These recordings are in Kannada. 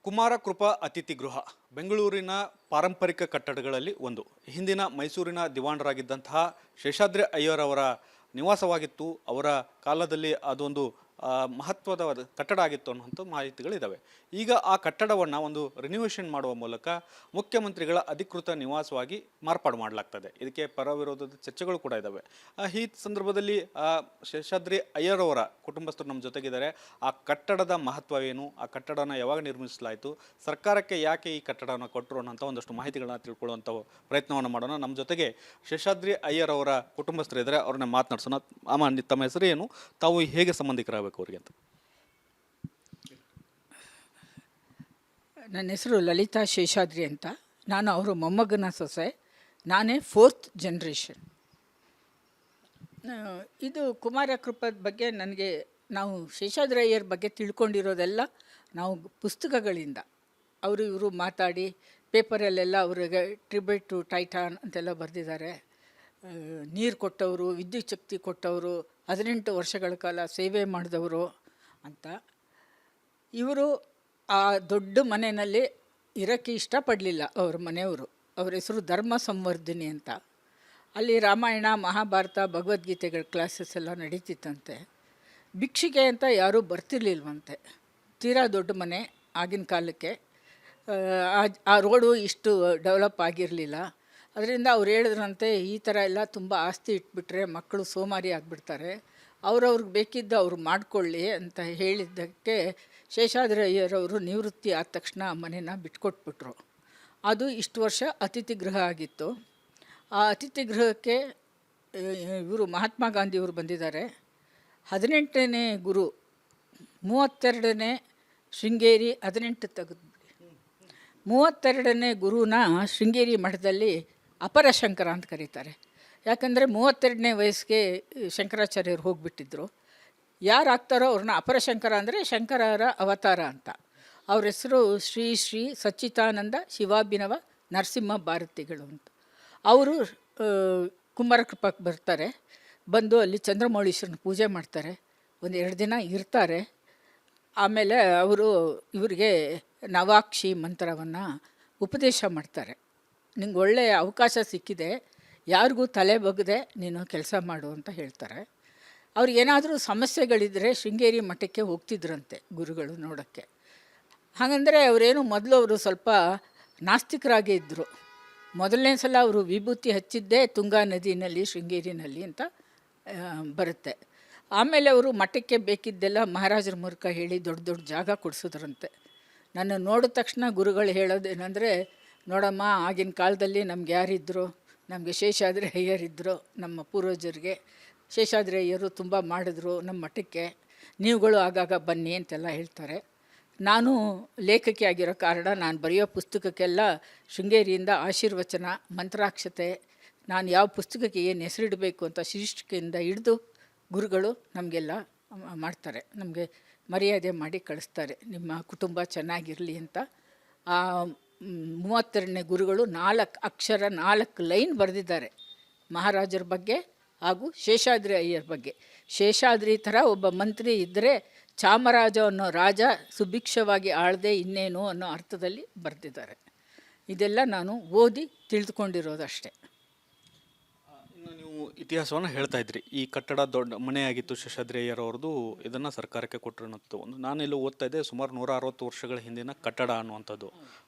ಕುಮಾರ ಕೃಪಾ ಅತಿಥಿ ಗೃಹ ಬೆಂಗಳೂರಿನ ಪಾರಂಪರಿಕ ಕಟ್ಟಡಗಳಲ್ಲಿ ಒಂದು. ಹಿಂದಿನ ಮೈಸೂರಿನ ದಿವಾಣರಾಗಿದ್ದಂತಹ ಶೇಷಾದ್ರಿ ಅಯ್ಯರ್ ಅವರ ನಿವಾಸವಾಗಿತ್ತು. ಅವರ ಕಾಲದಲ್ಲಿ ಅದೊಂದು ಮಹತ್ವದ ಕಟ್ಟಡ ಆಗಿತ್ತು ಅನ್ನುವಂಥ ಮಾಹಿತಿಗಳಿದ್ದಾವೆ. ಈಗ ಆ ಕಟ್ಟಡವನ್ನು ಒಂದು ರಿನ್ಯೂವೇಷನ್ ಮಾಡುವ ಮೂಲಕ ಮುಖ್ಯಮಂತ್ರಿಗಳ ಅಧಿಕೃತ ನಿವಾಸವಾಗಿ ಮಾರ್ಪಾಡು ಮಾಡಲಾಗ್ತದೆ. ಇದಕ್ಕೆ ಪರ ವಿರೋಧದ ಚರ್ಚೆಗಳು ಕೂಡ ಇದ್ದಾವೆ. ಈ ಸಂದರ್ಭದಲ್ಲಿ ಶೇಷಾದ್ರಿ ಅಯ್ಯರ್ ಅವರ ಕುಟುಂಬಸ್ಥರು ನಮ್ಮ ಜೊತೆಗಿದ್ದಾರೆ. ಆ ಕಟ್ಟಡದ ಮಹತ್ವ ಏನು, ಆ ಕಟ್ಟಡನ ಯಾವಾಗ ನಿರ್ಮಿಸಲಾಯಿತು, ಸರ್ಕಾರಕ್ಕೆ ಯಾಕೆ ಈ ಕಟ್ಟಡವನ್ನು ಕೊಟ್ಟರು ಅನ್ನೋಂಥ ಒಂದಷ್ಟು ಮಾಹಿತಿಗಳನ್ನ ತಿಳ್ಕೊಳ್ಳುವಂಥ ಪ್ರಯತ್ನವನ್ನು ಮಾಡೋಣ. ನಮ್ಮ ಜೊತೆಗೆ ಶೇಷಾದ್ರಿ ಅಯ್ಯರ್ ಅವರ ಕುಟುಂಬಸ್ಥರು ಇದ್ದಾರೆ, ಅವ್ರನ್ನ ಮಾತನಾಡ್ಸೋಣ. ತಮ್ಮ ಹೆಸರು ಏನು, ತಾವು ಹೇಗೆ ಸಂಬಂಧಿಕರಾಗಬೇಕು ಅವರಿಗೆ ಅಂತ? ನನ್ನ ಹೆಸರು ಲಲಿತಾ ಶೇಷಾದ್ರಿ ಅಂತ. ನಾನು ಅವರು ಮೊಮ್ಮಗನ ಸೊಸೆ. ನಾನೇ 4th ಜನರೇಷನ್. ಇದು ಕುಮಾರ ಕೃಪದ ಬಗ್ಗೆ ನಾವು ಶೇಷಾದ್ರಿ ಅಯ್ಯರ್ ಬಗ್ಗೆ ತಿಳ್ಕೊಂಡಿರೋದೆಲ್ಲ ನಾವು ಪುಸ್ತಕಗಳಿಂದ. ಇವರು ಮಾತಾಡಿ ಪೇಪರಲ್ಲೆಲ್ಲ ಅವ್ರಿಗೆ ಟ್ರಿಬ್ಯೂಟ್ ಟು ಟೈಟಾನ್ ಅಂತೆಲ್ಲ ಬರೆದಿದ್ದಾರೆ. ನೀರು ಕೊಟ್ಟವರು, ವಿದ್ಯುತ್ ಶಕ್ತಿ ಕೊಟ್ಟವರು, 18 ವರ್ಷಗಳ ಕಾಲ ಸೇವೆ ಮಾಡಿದವರು ಅಂತ. ಇವರು ಆ ದೊಡ್ಡ ಮನೆಯಲ್ಲಿ ಇರೋಕ್ಕೆ ಇಷ್ಟಪಡಲಿಲ್ಲ ಅವ್ರ ಮನೆಯವರು. ಅವ್ರ ಹೆಸರು ಧರ್ಮ ಸಂವರ್ಧಿನಿ ಅಂತ. ಅಲ್ಲಿ ರಾಮಾಯಣ, ಮಹಾಭಾರತ, ಭಗವದ್ಗೀತೆಗಳ ಕ್ಲಾಸಸ್ ಎಲ್ಲ ನಡೀತಿತ್ತಂತೆ. ಭಿಕ್ಷಿಗೆ ಅಂತ ಯಾರೂ ಬರ್ತಿರ್ಲಿಲ್ವಂತೆ. ತೀರಾ ದೊಡ್ಡ ಮನೆ ಆಗಿನ ಕಾಲಕ್ಕೆ. ಆ ರೋಡು ಇಷ್ಟು ಡೆವಲಪ್ ಆಗಿರಲಿಲ್ಲ. ಅದರಿಂದ ಅವ್ರು ಹೇಳಿದ್ರಂತೆ, ಈ ಥರ ಎಲ್ಲ ತುಂಬ ಆಸ್ತಿ ಇಟ್ಬಿಟ್ರೆ ಮಕ್ಕಳು ಸೋಮಾರಿ ಆಗಿಬಿಡ್ತಾರೆ, ಅವ್ರವ್ರಿಗೆ ಬೇಕಿದ್ದು ಅವ್ರು ಮಾಡಿಕೊಳ್ಳಿ ಅಂತ ಹೇಳಿದ್ದಕ್ಕೆ ಶೇಷಾದ್ರಿ ಅಯ್ಯರ್ ಅವರು ನಿವೃತ್ತಿ ಆದ ತಕ್ಷಣ ಮನೇನ ಬಿಟ್ಕೊಟ್ಬಿಟ್ರು. ಅದು ಇಷ್ಟು ವರ್ಷ ಅತಿಥಿ ಗೃಹ ಆಗಿತ್ತು. ಆ ಅತಿಥಿ ಗೃಹಕ್ಕೆ ಇವರು ಮಹಾತ್ಮ ಗಾಂಧಿಯವರು ಬಂದಿದ್ದಾರೆ. 18ನೇ ಗುರು, 32ನೇ ಶೃಂಗೇರಿ, 18 ತೆಗೆದುಬಿಡಿ, 32ನೇ ಗುರುನ ಶೃಂಗೇರಿ ಮಠದಲ್ಲಿ ಅಪರಶಂಕರ ಅಂತ ಕರೀತಾರೆ. ಯಾಕಂದರೆ 32ನೇ ವಯಸ್ಸಿಗೆ ಶಂಕರಾಚಾರ್ಯರು ಹೋಗಿಬಿಟ್ಟಿದ್ರು. ಯಾರು ಆಗ್ತಾರೋ ಅವ್ರನ್ನ ಅಪರಶಂಕರ ಅಂದರೆ ಶಂಕರರ ಅವತಾರ ಅಂತ. ಅವ್ರ ಹೆಸರು ಶ್ರೀ ಶ್ರೀ ಸಚ್ಚಿದಾನಂದ ಶಿವಾಭಿನವ ನರಸಿಂಹ ಭಾರತಿಗಳು ಅಂತ. ಅವರು ಕುಮಾರಕೃಪಕ್ಕೆ ಬರ್ತಾರೆ. ಬಂದು ಅಲ್ಲಿ ಚಂದ್ರಮೌಳೀಶ್ವರನ ಪೂಜೆ ಮಾಡ್ತಾರೆ. 1-2 ದಿನ ಇರ್ತಾರೆ. ಆಮೇಲೆ ಅವರು ಇವರಿಗೆ ನವಾಕ್ಷಿ ಮಂತ್ರವನ್ನು ಉಪದೇಶ ಮಾಡ್ತಾರೆ. ನಿಂಗೆ ಒಳ್ಳೆಯ ಅವಕಾಶ ಸಿಕ್ಕಿದೆ, ಯಾರಿಗೂ ತಲೆ ಬಗ್ಗದೆ ನೀನು ಕೆಲಸ ಮಾಡು ಅಂತ ಹೇಳ್ತಾರೆ. ಅವ್ರಿಗೇನಾದರೂ ಸಮಸ್ಯೆಗಳಿದ್ದರೆ ಶೃಂಗೇರಿ ಮಠಕ್ಕೆ ಹೋಗ್ತಿದ್ರಂತೆ ಗುರುಗಳು ನೋಡೋಕ್ಕೆ. ಹಾಗಂದರೆ ಅವರೇನು ಮೊದಲು ಅವರು ಸ್ವಲ್ಪ ನಾಸ್ತಿಕರಾಗೇ ಇದ್ದರು. ಮೊದಲನೇ ಸಲ ಅವರು ವಿಭೂತಿ ಹಚ್ಚಿದ್ದೇ ತುಂಗಾ ನದಿನಲ್ಲಿ ಶೃಂಗೇರಿನಲ್ಲಿ ಅಂತ ಬರುತ್ತೆ. ಆಮೇಲೆ ಅವರು ಮಠಕ್ಕೆ ಬೇಕಿದ್ದೆಲ್ಲ ಮಹಾರಾಜರ ಮೂಲಕ ಹೇಳಿ ದೊಡ್ಡ ದೊಡ್ಡ ಜಾಗ ಕೊಡಿಸಿದ್ರಂತೆ. ನನ್ನ ನೋಡಿದ ತಕ್ಷಣ ಗುರುಗಳು ಹೇಳೋದೇನೆಂದರೆ, ನೋಡಮ್ಮ, ಆಗಿನ ಕಾಲದಲ್ಲಿ ನಮ್ಗೆ ಯಾರಿದ್ದರು, ನಮಗೆ ಶೇಷಾದ್ರಿ ಅಯ್ಯರ್ ಇದ್ದರು. ನಮ್ಮ ಪೂರ್ವಜರಿಗೆ ಶೇಷಾದ್ರಿ ಅಯ್ಯರು ತುಂಬ ಮಾಡಿದ್ರು ನಮ್ಮ ಮಠಕ್ಕೆ, ನೀವುಗಳು ಆಗಾಗ ಬನ್ನಿ ಅಂತೆಲ್ಲ ಹೇಳ್ತಾರೆ. ನಾನು ಲೇಖಕಿ ಆಗಿರೋ ಕಾರಣ ನಾನು ಬರೆಯೋ ಪುಸ್ತಕಕ್ಕೆಲ್ಲ ಶೃಂಗೇರಿಯಿಂದ ಆಶೀರ್ವಚನ, ಮಂತ್ರಾಕ್ಷತೆ, ನಾನು ಯಾವ ಪುಸ್ತಕಕ್ಕೆ ಏನು ಹೆಸರಿಡಬೇಕು ಅಂತ ಶೀರ್ಷಿಕೆಯಿಂದ ಹಿಡಿದು ಗುರುಗಳು ನಮಗೆಲ್ಲ ಮಾಡ್ತಾರೆ. ನಮಗೆ ಮರ್ಯಾದೆ ಮಾಡಿ ಕಳಿಸ್ತಾರೆ, ನಿಮ್ಮ ಕುಟುಂಬ ಚೆನ್ನಾಗಿರಲಿ ಅಂತ. ಆ 32ನೇ ಗುರುಗಳು 4 ಅಕ್ಷರ 4 ಲೈನ್ ಬರೆದಿದ್ದಾರೆ ಮಹಾರಾಜರ ಬಗ್ಗೆ ಹಾಗೂ ಶೇಷಾದ್ರಿ ಅಯ್ಯರ್ ಬಗ್ಗೆ. ಶೇಷಾದ್ರಿ ಥರ ಒಬ್ಬ ಮಂತ್ರಿ ಇದ್ದರೆ ಚಾಮರಾಜ ಅನ್ನೋ ರಾಜ ಸುಭಿಕ್ಷವಾಗಿ ಆಳದೆ ಇನ್ನೇನು ಅನ್ನೋ ಅರ್ಥದಲ್ಲಿ ಬರೆದಿದ್ದಾರೆ. ಇದೆಲ್ಲ ನಾನು ಓದಿ ತಿಳಿದುಕೊಂಡಿರೋದಷ್ಟೇ. ಇನ್ನು ನೀವು ಇತಿಹಾಸವನ್ನು ಹೇಳ್ತಾ ಇದ್ರಿ. ಈ ಕಟ್ಟಡ ದೊಡ್ಡ ಮನೆಯಾಗಿತ್ತು ಶೇಷಾದ್ರಿ ಅಯ್ಯರ್ ಅವ್ರದ್ದು. ಇದನ್ನು ಸರ್ಕಾರಕ್ಕೆ ಕೊಟ್ಟರು ಅನ್ನೋದು ಒಂದು ನಾನೆಲ್ಲೂ ಓದ್ತಾ ಇದ್ದೆ. ಸುಮಾರು 160 ವರ್ಷಗಳ ಹಿಂದಿನ ಕಟ್ಟಡ ಅನ್ನುವಂಥದ್ದು,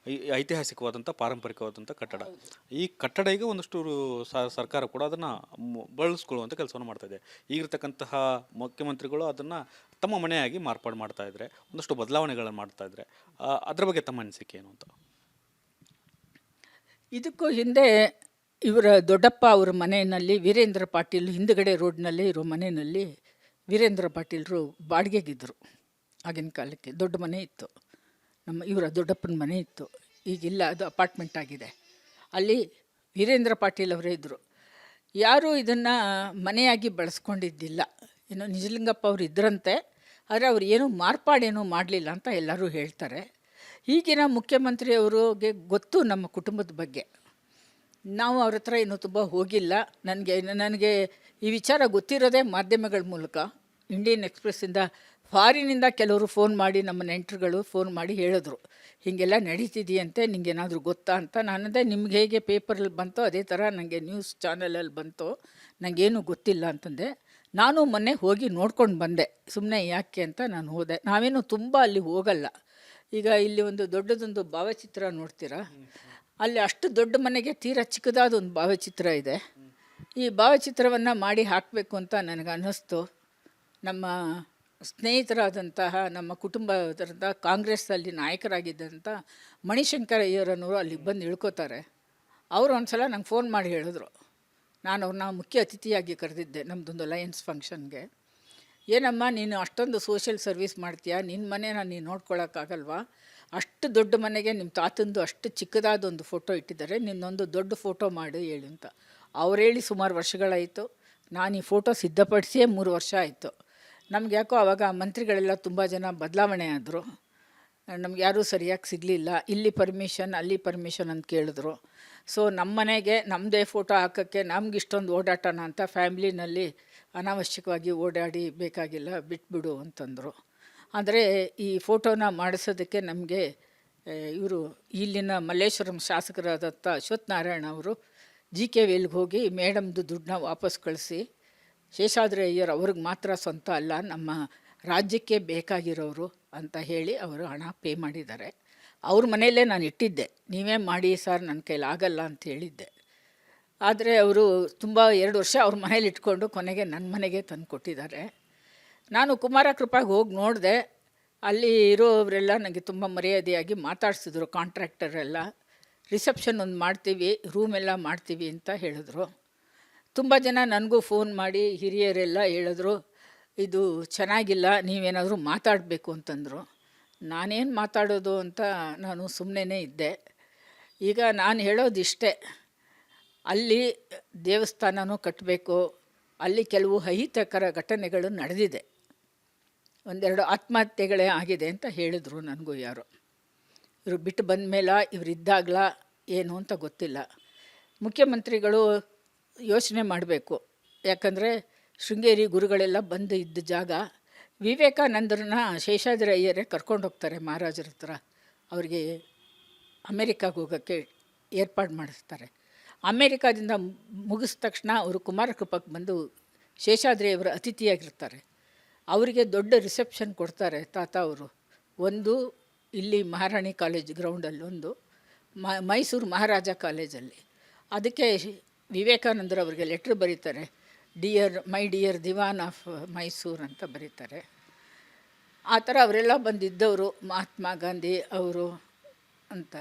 ಐತಿಹಾಸಿಕವಾದಂಥ ಪಾರಂಪರಿಕವಾದಂಥ ಕಟ್ಟಡ. ಈ ಕಟ್ಟಡ ಈಗ ಒಂದಷ್ಟು ಸರ್ಕಾರ ಕೂಡ ಅದನ್ನು ಬಳಸ್ಕೊಳ್ಳುವಂಥ ಕೆಲಸವನ್ನು ಮಾಡ್ತಾ ಇದೆ. ಈಗಿರ್ತಕ್ಕಂತಹ ಮುಖ್ಯಮಂತ್ರಿಗಳು ಅದನ್ನು ತಮ್ಮ ಮನೆಯಾಗಿ ಮಾರ್ಪಾಡು ಮಾಡ್ತಾ ಇದ್ದಾರೆ, ಒಂದಷ್ಟು ಬದಲಾವಣೆಗಳನ್ನು ಮಾಡ್ತಾ ಇದ್ದಾರೆ. ಅದರ ಬಗ್ಗೆ ತಮ್ಮ ಅನಿಸಿಕೆ ಏನು ಅಂತ? ಇದಕ್ಕೂ ಹಿಂದೆ ಇವರ ದೊಡ್ಡಪ್ಪ ಅವರ ಮನೆಯಲ್ಲಿ ವೀರೇಂದ್ರ ಪಾಟೀಲ್ ಹಿಂದುಗಡೆ ರೋಡ್ನಲ್ಲೇ ಇರೋ ಮನೆಯಲ್ಲಿ ವೀರೇಂದ್ರ ಪಾಟೀಲರು ಬಾಡಿಗೆಗಿದ್ದರು. ಆಗಿನ ಕಾಲಕ್ಕೆ ದೊಡ್ಡ ಮನೆ ಇತ್ತು, ಇವರ ದೊಡ್ಡಪ್ಪನ ಮನೆ ಇತ್ತು. ಈಗಿಲ್ಲ, ಅದು ಅಪಾರ್ಟ್ಮೆಂಟ್ ಆಗಿದೆ. ಅಲ್ಲಿ ವೀರೇಂದ್ರ ಪಾಟೀಲ್ ಅವರೇ ಇದ್ದರು. ಯಾರೂ ಇದನ್ನು ಮನೆಯಾಗಿ ಬಳಸ್ಕೊಂಡಿದ್ದಿಲ್ಲ. ಏನೋ ನಿಜಲಿಂಗಪ್ಪ ಅವರು ಇದ್ದರಂತೆ, ಆದರೆ ಅವ್ರು ಏನೂ ಮಾರ್ಪಾಡೇನೂ ಮಾಡಲಿಲ್ಲ ಅಂತ ಎಲ್ಲರೂ ಹೇಳ್ತಾರೆ. ಈಗಿನ ಮುಖ್ಯಮಂತ್ರಿಯವ್ರಿಗೆ ಗೊತ್ತು ನಮ್ಮ ಕುಟುಂಬದ ಬಗ್ಗೆ. ನಾವು ಅವ್ರ ಹತ್ರ ಇನ್ನೂ ತುಂಬ ಹೋಗಿಲ್ಲ. ನನಗೆ ಈ ವಿಚಾರ ಗೊತ್ತಿರೋದೇ ಮಾಧ್ಯಮಗಳ ಮೂಲಕ. ಇಂಡಿಯನ್ ಎಕ್ಸ್‌ಪ್ರೆಸ್ಸಿಂದ ಫಾರಿನಿಂದ ಕೆಲವರು ಫೋನ್ ಮಾಡಿ, ನಮ್ಮ ನೆಂಟರುಗಳು ಫೋನ್ ಮಾಡಿ ಹೇಳಿದ್ರು, ಹೀಗೆಲ್ಲ ನಡೀತಿದೆಯಂತೆ, ನಿಮಗೇನಾದರೂ ಗೊತ್ತಾ ಅಂತ. ನಾನಂದೆ, ನಿಮ್ಗೆ ಹೇಗೆ ಪೇಪರಲ್ಲಿ ಬಂತೋ ಅದೇ ಥರ ನನಗೆ ನ್ಯೂಸ್ ಚಾನಲಲ್ಲಿ ಬಂತು, ನನಗೇನು ಗೊತ್ತಿಲ್ಲ ಅಂತಂದೆ. ನಾನು ಮೊನ್ನೆ ಹೋಗಿ ನೋಡ್ಕೊಂಡು ಬಂದೆ, ಸುಮ್ಮನೆ ಯಾಕೆ ಅಂತ ನಾನು ಹೋದೆ. ನಾವೇನು ತುಂಬ ಅಲ್ಲಿ ಹೋಗಲ್ಲ. ಈಗ ಇಲ್ಲಿ ಒಂದು ದೊಡ್ಡದೊಂದು ಭಾವಚಿತ್ರ ನೋಡ್ತೀರಾ, ಅಲ್ಲಿ ಅಷ್ಟು ದೊಡ್ಡ ಮನೆಗೆ ತೀರಾ ಚಿಕ್ಕದಾದ ಒಂದು ಭಾವಚಿತ್ರ ಇದೆ. ಈ ಭಾವಚಿತ್ರವನ್ನು ಮಾಡಿ ಹಾಕಬೇಕು ಅಂತ ನನಗೆ ಅನ್ನಿಸ್ತು. ನಮ್ಮ ಸ್ನೇಹಿತರಾದಂತಹ, ನಮ್ಮ ಕುಟುಂಬದ ಕಾಂಗ್ರೆಸ್ಸಲ್ಲಿ ನಾಯಕರಾಗಿದ್ದಂಥ ಮಣಿಶಂಕರ ಅಯ್ಯರನವರು ಅಲ್ಲಿಗೆ ಬಂದು ಇಳ್ಕೋತಾರೆ. ಅವರು ಒಂದು ಸಲ ನಂಗೆ ಫೋನ್ ಮಾಡಿ ಹೇಳಿದ್ರು, ನಾನು ಅವ್ರನ್ನ ಮುಖ್ಯ ಅತಿಥಿಯಾಗಿ ಕರೆದಿದ್ದೆ ನಮ್ಮದೊಂದು ಲಯನ್ಸ್ ಫಂಕ್ಷನ್ಗೆ. ಏನಮ್ಮ ನೀನು ಅಷ್ಟೊಂದು ಸೋಷಿಯಲ್ ಸರ್ವಿಸ್ ಮಾಡ್ತೀಯಾ, ನಿನ್ನ ಮನೇನ ನೀನು ನೋಡ್ಕೊಳ್ಳೋಕ್ಕಾಗಲ್ವಾ? ಅಷ್ಟು ದೊಡ್ಡ ಮನೆಗೆ ನಿಮ್ಮ ತಾತಂದು ಅಷ್ಟು ಚಿಕ್ಕದಾದ ಒಂದು ಫೋಟೋ ಇಟ್ಟಿದ್ದಾರೆ, ನಿನ್ನೊಂದು ದೊಡ್ಡ ಫೋಟೋ ಮಾಡಿ ಹೇಳಿ ಅಂತ. ಅವ್ರು ಹೇಳಿ ಸುಮಾರು ವರ್ಷಗಳಾಯಿತು. ನಾನು ಈ ಫೋಟೋ ಸಿದ್ಧಪಡಿಸಿಯೇ 3 ವರ್ಷ ಆಯಿತು. ನಮ್ಗೆ ಯಾಕೋ ಆವಾಗ ಮಂತ್ರಿಗಳೆಲ್ಲ ತುಂಬ ಜನ ಬದಲಾವಣೆ ಆದರು. ನಮ್ಗೆ ಯಾರೂ ಸರಿಯಾಗಿ ಸಿಗಲಿಲ್ಲ. ಇಲ್ಲಿ ಪರ್ಮಿಷನ್, ಅಲ್ಲಿ ಪರ್ಮಿಷನ್ ಅಂತ ಕೇಳಿದ್ರು. ಸೊ ನಮ್ಮ ಮನೆಗೆ ನಮ್ಮದೇ ಫೋಟೋ ಹಾಕೋಕ್ಕೆ ನಮ್ಗೆ ಇಷ್ಟೊಂದು ಓಡಾಟನ ಅಂತ ಫ್ಯಾಮ್ಲಿನಲ್ಲಿ ಅನಾವಶ್ಯಕವಾಗಿ ಓಡಾಡಿ ಬೇಕಾಗಿಲ್ಲ, ಬಿಟ್ಬಿಡು ಅಂತಂದರು. ಆದರೆ ಈ ಫೋಟೋನ ಮಾಡಿಸೋದಕ್ಕೆ ನಮಗೆ ಇವರು ಇಲ್ಲಿನ ಮಲ್ಲೇಶ್ವರಂ ಶಾಸಕರಾದಂಥ ಅಶ್ವಥ್ ನಾರಾಯಣ ಅವರು GKVLಗೆ ಹೋಗಿ ಮೇಡಮ್ದು ದುಡ್ಡನ್ನ ವಾಪಸ್ ಕಳಿಸಿ, ಶೇಷಾದ್ರಿ ಅಯ್ಯರ್ ಅವ್ರಿಗೆ ಮಾತ್ರ ಸ್ವಂತ ಅಲ್ಲ, ನಮ್ಮ ರಾಜ್ಯಕ್ಕೆ ಬೇಕಾಗಿರೋರು ಅಂತ ಹೇಳಿ ಅವರು ಹಣ ಪೇ ಮಾಡಿದ್ದಾರೆ. ಅವ್ರ ಮನೆಯಲ್ಲೇ ನಾನು ಇಟ್ಟಿದ್ದೆ, ನೀವೇ ಮಾಡಿ ಸರ್, ನನ್ನ ಕೈಲಿ ಆಗಲ್ಲ ಅಂತ ಹೇಳಿದ್ದೆ. ಆದರೆ ಅವರು ತುಂಬ 2 ವರ್ಷ ಅವ್ರ ಮನೇಲಿ ಇಟ್ಕೊಂಡು ಕೊನೆಗೆ ನನ್ನ ಮನೆಗೆ ತಂದು ಕೊಟ್ಟಿದ್ದಾರೆ. ನಾನು ಕುಮಾರ ಕೃಪಾಗೆ ಹೋಗಿ ನೋಡಿದೆ. ಅಲ್ಲಿ ಇರೋವರೆಲ್ಲ ನನಗೆ ತುಂಬ ಮರ್ಯಾದೆಯಾಗಿ ಮಾತಾಡಿಸಿದ್ರು. ಕಾಂಟ್ರಾಕ್ಟರೆಲ್ಲ ರಿಸೆಪ್ಷನ್ ಒಂದು ಮಾಡ್ತೀವಿ, ರೂಮ್ ಎಲ್ಲ ಮಾಡ್ತೀವಿ ಅಂತ ಹೇಳಿದ್ರು. ತುಂಬ ಜನ ನನಗೂ ಫೋನ್ ಮಾಡಿ ಹಿರಿಯರೆಲ್ಲ ಹೇಳಿದ್ರು, ಇದು ಚೆನ್ನಾಗಿಲ್ಲ, ನೀವೇನಾದರೂ ಮಾತಾಡಬೇಕು ಅಂತಂದರು. ನಾನೇನು ಮಾತಾಡೋದು ಅಂತ ನಾನು ಸುಮ್ಮನೆ ಇದ್ದೆ. ಈಗ ನಾನು ಹೇಳೋದಿಷ್ಟೇ, ಅಲ್ಲಿ ದೇವಸ್ಥಾನನೂ ಕಟ್ಟಬೇಕು, ಅಲ್ಲಿ ಕೆಲವು ಅಹಿತಕರ ಘಟನೆಗಳು ನಡೆದಿದೆ, 1-2 ಆತ್ಮಹತ್ಯೆಗಳೇ ಆಗಿದೆ ಅಂತ ಹೇಳಿದರು ನನಗೂ ಯಾರು. ಇವರು ಬಿಟ್ಟು ಬಂದ ಮೇಲೆ ಇವರಿದ್ದಾಗಲ ಏನು ಅಂತ ಗೊತ್ತಿಲ್ಲ. ಮುಖ್ಯಮಂತ್ರಿಗಳು ಯೋಚನೆ ಮಾಡಬೇಕು. ಯಾಕಂದರೆ ಶೃಂಗೇರಿ ಗುರುಗಳೆಲ್ಲ ಬಂದು ಇದ್ದ ಜಾಗ. ವಿವೇಕಾನಂದರನ್ನ ಶೇಷಾದ್ರಿ ಅಯ್ಯರೇ ಕರ್ಕೊಂಡು ಹೋಗ್ತಾರೆ ಮಹಾರಾಜರ ಹತ್ರ. ಅವರಿಗೆ ಅಮೇರಿಕಾಗೆ ಹೋಗೋಕ್ಕೆ ಏರ್ಪಾಡು ಮಾಡಿಸ್ತಾರೆ. ಅಮೇರಿಕಾದಿಂದ ಮುಗಿದ ತಕ್ಷಣ ಅವರು ಕುಮಾರಕೃಪಕ್ಕೆ ಬಂದು ಶೇಷಾದ್ರಿಯವರ ಅತಿಥಿಯಾಗಿರ್ತಾರೆ. ಅವರಿಗೆ ದೊಡ್ಡ ರಿಸೆಪ್ಷನ್ ಕೊಡ್ತಾರೆ ತಾತ ಅವರು. ಒಂದು ಇಲ್ಲಿ ಮಹಾರಾಣಿ ಕಾಲೇಜ್ ಗ್ರೌಂಡಲ್ಲಿ, ಒಂದು ಮೈಸೂರು ಮಹಾರಾಜ ಕಾಲೇಜಲ್ಲಿ. ಅದಕ್ಕೆ ವಿವೇಕಾನಂದರವ್ರಿಗೆ ಲೆಟ್ರ್ ಬರೀತಾರೆ, my dear Dewan of Mysore ಅಂತ ಬರೀತಾರೆ. ಆ ಥರ ಅವರೆಲ್ಲ ಬಂದಿದ್ದವರು, ಮಹಾತ್ಮ ಗಾಂಧಿ ಅವರು ಅಂತ.